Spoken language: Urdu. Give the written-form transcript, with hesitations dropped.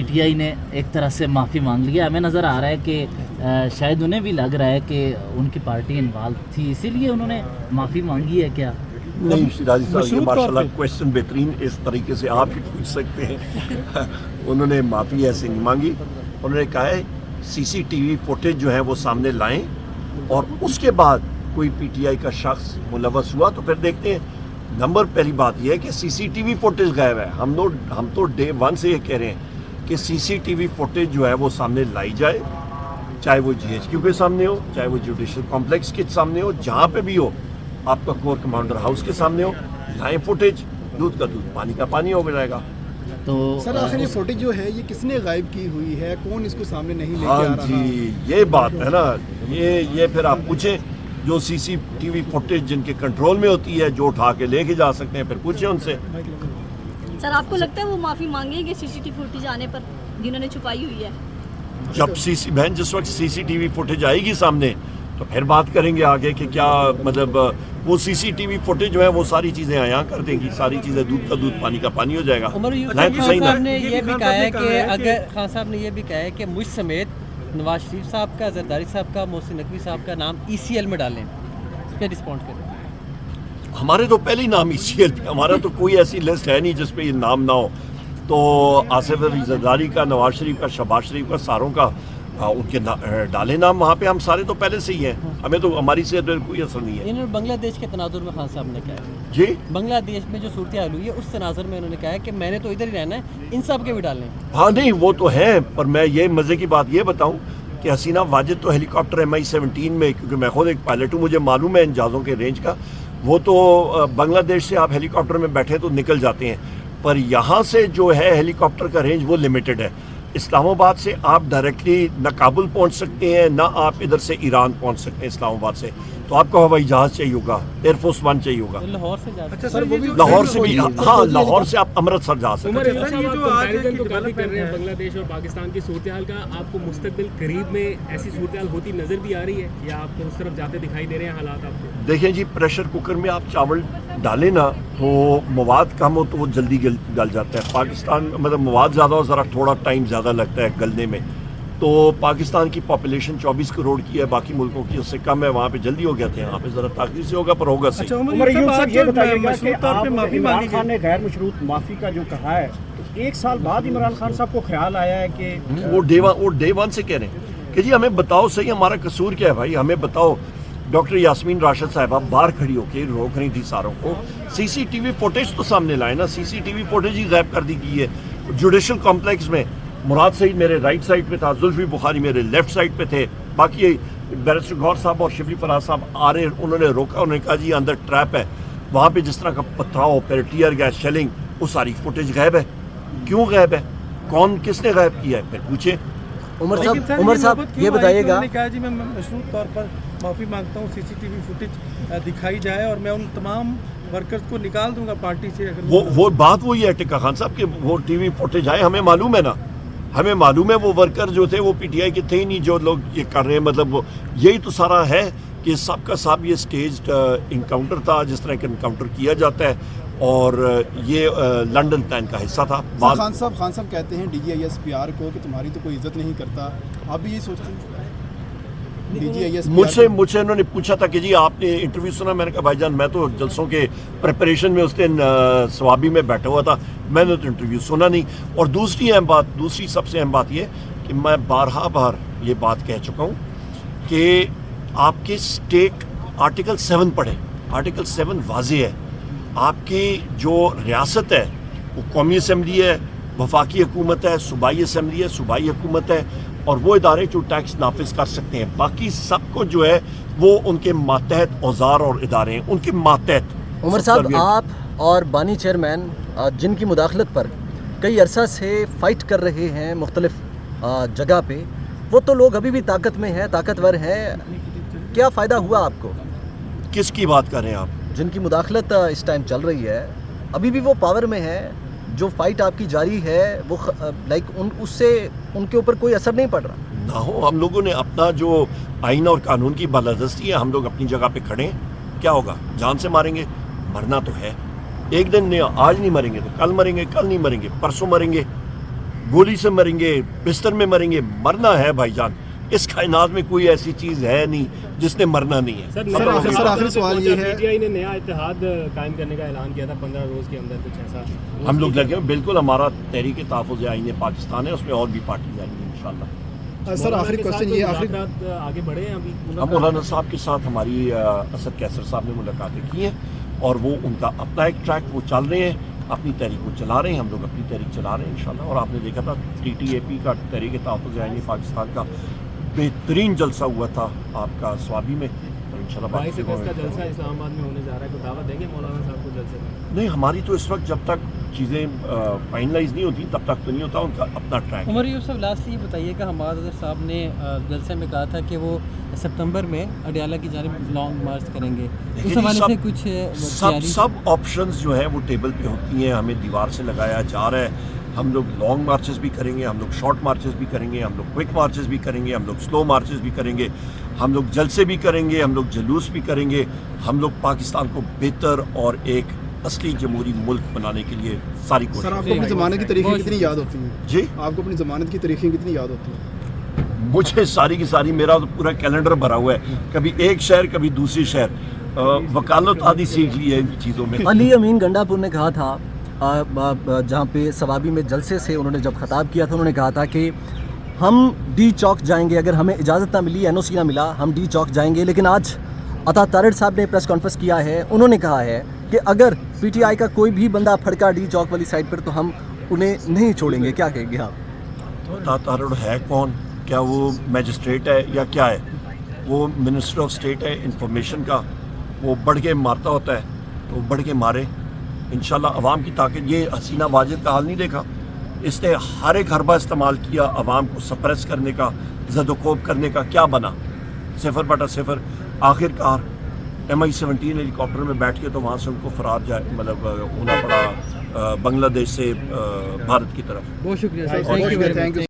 پی ٹی آئی نے ایک طرح سے معافی مانگ لی ہے. ہمیں نظر آ رہا ہے کہ شاید انہیں بھی لگ رہا ہے کہ ان کی پارٹی انوالو تھی, اسی لیے انہوں نے معافی مانگی ہے. کیا نہیں شیرازی صاحب, یہ ماشاءاللہ کویسچن بہترین اس طریقے سے آپ ہی پوچھ سکتے ہیں. انہوں نے معافی ایسے نہیں مانگی, انہوں نے کہا ہے سی سی ٹی وی فوٹیج جو ہے وہ سامنے لائیں اور اس کے بعد کوئی پی ٹی آئی کا شخص ملوث ہوا تو پھر دیکھتے ہیں. نمبر پہلی بات یہ ہے کہ سی سی ٹی وی فوٹیج غائب ہے. ہم تو ڈے ون سے یہ کہہ رہے ہیں کہ سی سی ٹی وی فوٹیج جو ہے وہ سامنے لائی جائے, چاہے وہ جی ایچ کیو کے سامنے ہو, چاہے وہ جوڈیشل کمپلیکس کے سامنے ہو, جہاں پہ بھی ہو, آپ کا کور کمانڈر ہاؤس کے سامنے ہو, لائیں فوٹیج, دودھ کا دودھ پانی کا پانی ہو جائے گا. تو سر آخر یہ فوٹیج جو ہے یہ کس نے غائب کی ہوئی ہے, کون اس کو سامنے نہیں لے کے ہاں آ رہا؟ جی, یہ بات ہے نا, یہ پھر آپ پوچھیں جو سی سی ٹی وی فوٹیج جن کے کنٹرول میں ہوتی ہے, جو اٹھا کے لے کے جا سکتے ہیں, پھر پوچھیں ان سے. سر آپ کو لگتا ہے وہ معافی مانگیں گے سی سی ٹی وی فوٹیج آنے پر جنہوں نے چھپائی ہوئی ہے؟ جب جس وقت سی سی ٹی وی فوٹیج آئے گی سامنے تو پھر بات کریں گے آگے کہ کیا مطلب وہ سی سی ٹی وی فوٹیج جو ہے وہ ساری چیزیں عیاں کر دیں گی, ساری چیزیں دودھ کا دودھ پانی کا پانی ہو جائے گا. خان صاحب نے یہ بھی کہا ہے کہ اگر خان صاحب نے یہ بھی کہا ہے کہ مجھ سمیت نواز شریف صاحب کا, زرداری صاحب کا, محسن نقوی صاحب کا نام ای سی ایل میں ڈالیں, اس پہ رسپونڈ کریں. ہمارے تو پہلے ہی نام ای سی ایل پہ, ہمارا تو کوئی ایسی لسٹ ہے نہیں جس پہ یہ نام نہ ہو. تو آصف علی زرداری کا, نواز شریف کا, شہباز شریف کا, ساروں کا ان کے ڈالے نام وہاں پہ. ہم سارے تو پہلے سے ہی ہیں, ہمیں تو ہماری صحت پہ کوئی اثر نہیں ہے. انہوں نے بنگلہ دیش کے تناظر میں خان صاحب نے کہا ہے, جی بنگلہ دیش میں جو صورتحال ہوئی ہے اس تناظر میں انہوں نے کہا ہے کہ میں نے تو ادھر ہی رہنا ہے, ان سب کے بھی ڈالیں. ہاں نہیں وہ تو ہیں, پر میں یہ مزے کی بات یہ بتاؤں کہ حسینہ واجد تو ہیلی کاپٹر MI-17 میں, کیونکہ میں خود ایک پائلٹ ہوں, مجھے معلوم ہے ان جہازوں کے رینج کا, وہ تو بنگلہ دیش سے آپ ہیلی کاپٹر میں بیٹھے تو نکل جاتے ہیں, پر یہاں سے جو ہے ہیلی کاپٹر کا رینج وہ لمیٹڈ ہے. اسلام آباد سے آپ ڈائریکٹلی نہ کابل پہنچ سکتے ہیں, نہ آپ ادھر سے ایران پہنچ سکتے ہیں اسلام آباد سے, تو آپ کو ہوائی جہاز چاہیے ہوگا, ایئر فورس 1 چاہیے ہوگا. لاہور سے جاتے اچھا سر, وہ بھی لاہور سے بھی, ہاں لاہور سے آپ امرتسر جا سکتے ہیں. بنگلہ دیش اور پاکستان کی صورتحال کا آپ کو مستقبل قریب میں ایسی صورتحال ہوتی نظر بھی آ رہی ہے, یا آپ کو اس طرف جاتے دکھائی دے رہے ہیں حالات آپ کو؟ دیکھیں جی, پریشر کوکر میں آپ چاول ڈالیں نا تو مواد کم ہو تو وہ جلدی گل جاتا ہے. پاکستان مطلب مواد زیادہ ہو, ذرا تھوڑا ٹائم زیادہ لگتا ہے گلنے میں. تو پاکستان کی پاپولیشن 24 کروڑ کی ہے, باقی ملکوں کی اس سے کم ہے, وہاں پہ جلدی ہو گیا تھے, یہاں پہ ذرا تاخیر سے ہوگا, پر ہوگا صحیح. عمر ایوب صاحب یہ بتائیے گا کہ آپ عمران خان نے غیر مشروط معافی کا جو کہا ہے, تو ایک سال بعد عمران خان صاحب کو خیال آیا ہے کہ وہ ڈے ون سے کہہ رہے ہیں کہ جی ہمیں بتاؤ صحیح ہمارا قصور کیا ہے بھائی, ہمیں بتاؤ. ڈاکٹر یاسمین راشد صاحبہ باہر کھڑی ہو کے روک رہی تھی ساروں کو, سی سی ٹی وی فوٹیج تو سامنے لائے نا, سی سی ٹی وی فوٹیج ہی غائب کر دی گئی ہے. جوڈیشل کمپلیکس میں مراد سعید میرے رائٹ سائڈ پہ تھا, زلفی بخاری میرے لیفٹ سائڈ پہ تھے, باقی بیرسٹر غور صاحب اور شبلی فراز صاحب آ رہے, انہوں نے روکا, انہوں نے کہا جی اندر ٹریپ ہے, وہاں پہ جس طرح کا پتھراؤ, پھر ٹیئر گیس, شیلنگ, وہ ساری فوٹیج غائب ہے. کیوں غائب ہے, کون کس نے غائب کیا ہے, پھر پوچھیں. عمر صاحب یہ بتائیے گا, کہا جی میں مشروط طور پر معافی مانگتا ہوں, سی سی ٹی وی فوٹیج دکھائی جائے اور میں ان تمام ورکرز کو نکال دوں گا پارٹی سے. وہ بات وہی ہے ٹکا خان صاحب کہ وہ ٹی وی فوٹیج آئے, ہمیں معلوم ہے نا, ہمیں معلوم ہے وہ ورکر جو تھے وہ پی ٹی آئی کے تھے ہی نہیں جو لوگ یہ کر رہے ہیں. مطلب یہی تو سارا ہے کہ سب کا سب یہ اسٹیجڈ انکاؤنٹر تھا, جس طرح کا انکاؤنٹر کیا جاتا ہے, اور یہ لنڈن پلان کا حصہ تھا. خان صاحب کہتے ہیں DGISPR کو کہ تمہاری تو کوئی عزت نہیں کرتا, آپ بھی یہی سوچتے ہیں؟ مجھ سے انہوں نے پوچھا تھا کہ جی آپ نے انٹرویو سنا, میں نے کہا بھائی جان میں تو جلسوں کے پریپریشن میں اس دن ثوابی میں بیٹھا ہوا تھا, میں نے تو انٹرویو سنا نہیں. اور دوسری سب سے اہم بات یہ کہ میں بار یہ بات کہہ چکا ہوں کہ آپ کے اسٹیٹ آرٹیکل 7 پڑھیں, آرٹیکل 7 واضح ہے. آپ کی جو ریاست ہے وہ قومی اسمبلی ہے, وفاقی حکومت ہے, صوبائی اسمبلی ہے, صوبائی حکومت ہے, اور وہ ادارے جو ٹیکس نافذ کر سکتے ہیں. باقی سب کو جو ہے وہ ان کے ماتحت اوزار اور ادارے ہیں, ان کے ماتحت. عمر صاحب آپ اور بانی چیئرمین جن کی مداخلت پر کئی عرصہ سے فائٹ کر رہے ہیں مختلف جگہ پہ, وہ تو لوگ ابھی بھی طاقت میں ہیں, طاقتور ہیں, کیا فائدہ ہوا آپ کو؟ کس کی بات کر رہے ہیں آپ؟ جن کی مداخلت اس ٹائم چل رہی ہے, ابھی بھی وہ پاور میں ہے, جو فائٹ آپ کی جاری ہے وہ اس سے ان کے اوپر کوئی اثر نہیں پڑ رہا؟ نہ ہو, ہم لوگوں نے اپنا جو آئین اور قانون کی بالادستی ہے, ہم لوگ اپنی جگہ پہ کھڑے ہیں. کیا ہوگا, جان سے ماریں گے, مرنا تو ہے ایک دن, نہیں آج نہیں مریں گے تو کل مریں گے, کل نہیں مریں گے پرسوں مریں گے. گولی سے مریں گے, بستر میں مریں گے, مرنا ہے بھائی جان. اس کائنات میں کوئی ایسی چیز ہے نہیں جس نے مرنا نہیں ہے. سر آخری سوال یہ ہے, پی ٹی آئی نے نیا اتحاد قائم کرنے کا اعلان کیا تھا 15 روز کے اندر, کچھ ایسا ہم لوگ لگے ہیں, بالکل ہمارا تحریک تحفظ آئین پاکستان ہے, اس میں اور بھی پارٹی جائیں گی انشاءاللہ. سر آخری کوشچن یہ آخری آگے بڑھے ہیں ابھی. ہم مولانا صاحب کے ساتھ ہماری اسد کیسر صاحب نے ملاقاتیں کی ہیں, اور وہ ان کا اپنا ایک ٹریک وہ چل رہے ہیں, اپنی تحریک کو چلا رہے ہیں, ہم لوگ اپنی تحریک چلا رہے ہیں انشاءاللہ. اور آپ نے دیکھا تھا TTAP کا تحریک تحفظ آئین پاکستان کا بہترین جلسہ ہوا تھا آپ کا سوابی میں, اور انشاءاللہ 22 اگست کا جلسہ اسلام آباد میں ہونے جا رہا ہے, کوئی دعوت دیں گے مولانا صاحب کو جلسے میں؟ نہیں, ہماری تو اس وقت جب تک چیزیں فائنلائز نہیں ہوتی تب تک تو نہیں ہوتا, ان کا اپنا ٹریک. عمر یوسف لاسٹ یہ بتائیے کہ حماد اظہر صاحب نے جلسے میں کہا تھا کہ وہ سپتمبر میں اڈیالہ کی جانب لانگ مارچ کریں گے, اس حوالے سے کچھ سب آپشنز جو ہیں وہ ٹیبل پہ ہوتی ہیں, ہمیں دیوار سے لگایا جا رہا ہے. ہم لوگ لانگ مارچز بھی کریں گے, ہم لوگ شارٹ مارچز بھی کریں گے, ہم لوگ کوئک مارچز بھی کریں گے, ہم لوگ سلو مارچز بھی کریں گے, ہم لوگ جلسے بھی کریں گے, ہم لوگ جلوس بھی کریں گے. ہم لوگ پاکستان کو بہتر اور ایک اصلی جمہوری ملک بنانے کے لیے ساری کوشش. سر آپ کو اپنی ضمانت کی تاریخیں کتنی یاد ہوتی ہیں؟ جی, آپ کو اپنی ضمانت کی تاریخیں کتنی یاد ہوتی ہیں؟ مجھے ساری کی ساری, میرا تو پورا کیلنڈر بھرا ہوا ہے, کبھی ایک شہر کبھی دوسری شہر, وکالت آدھی سیکھ لی ہے ان چیزوں میں. علی امین گنڈا پور نے کہا تھا جہاں پہ سوابی میں جلسے سے انہوں نے جب خطاب کیا تھا, انہوں نے کہا تھا کہ ہم ڈی چوک جائیں گے, اگر ہمیں اجازت نہ ملی, NOC نہ ملا, ہم ڈی چوک جائیں گے. لیکن آج عطا تارڑ صاحب نے پریس کانفرنس کیا ہے, انہوں نے کہا ہے کہ اگر PTI کا کوئی بھی بندہ پھڑکا ڈی چوک والی سائڈ پر تو ہم انہیں نہیں چھوڑیں گے. کیا کہیں گے آپ؟ عطا تارڑ ہے کون؟ کیا وہ میجسٹریٹ ہے یا کیا ہے؟ وہ منسٹر آف اسٹیٹ ہے انفارمیشن کا, وہ بڑھ کے مارتا ہوتا ہے, تو بڑھ کے مارے. انشاءاللہ عوام کی طاقت, یہ حسینہ واجد کا حال نہیں دیکھا, اس نے ہر ایک حربہ استعمال کیا عوام کو سپریس کرنے کا, زد و کوب کرنے کا. کیا بنا؟ 0/0. آخر کار MI-17 ہیلی کاپٹر میں بیٹھ کے تو وہاں سے ان کو فرار مطلب ہونا پڑا بنگلہ دیش سے بھارت کی طرف. بہت شکریہ سر, تھینک یو.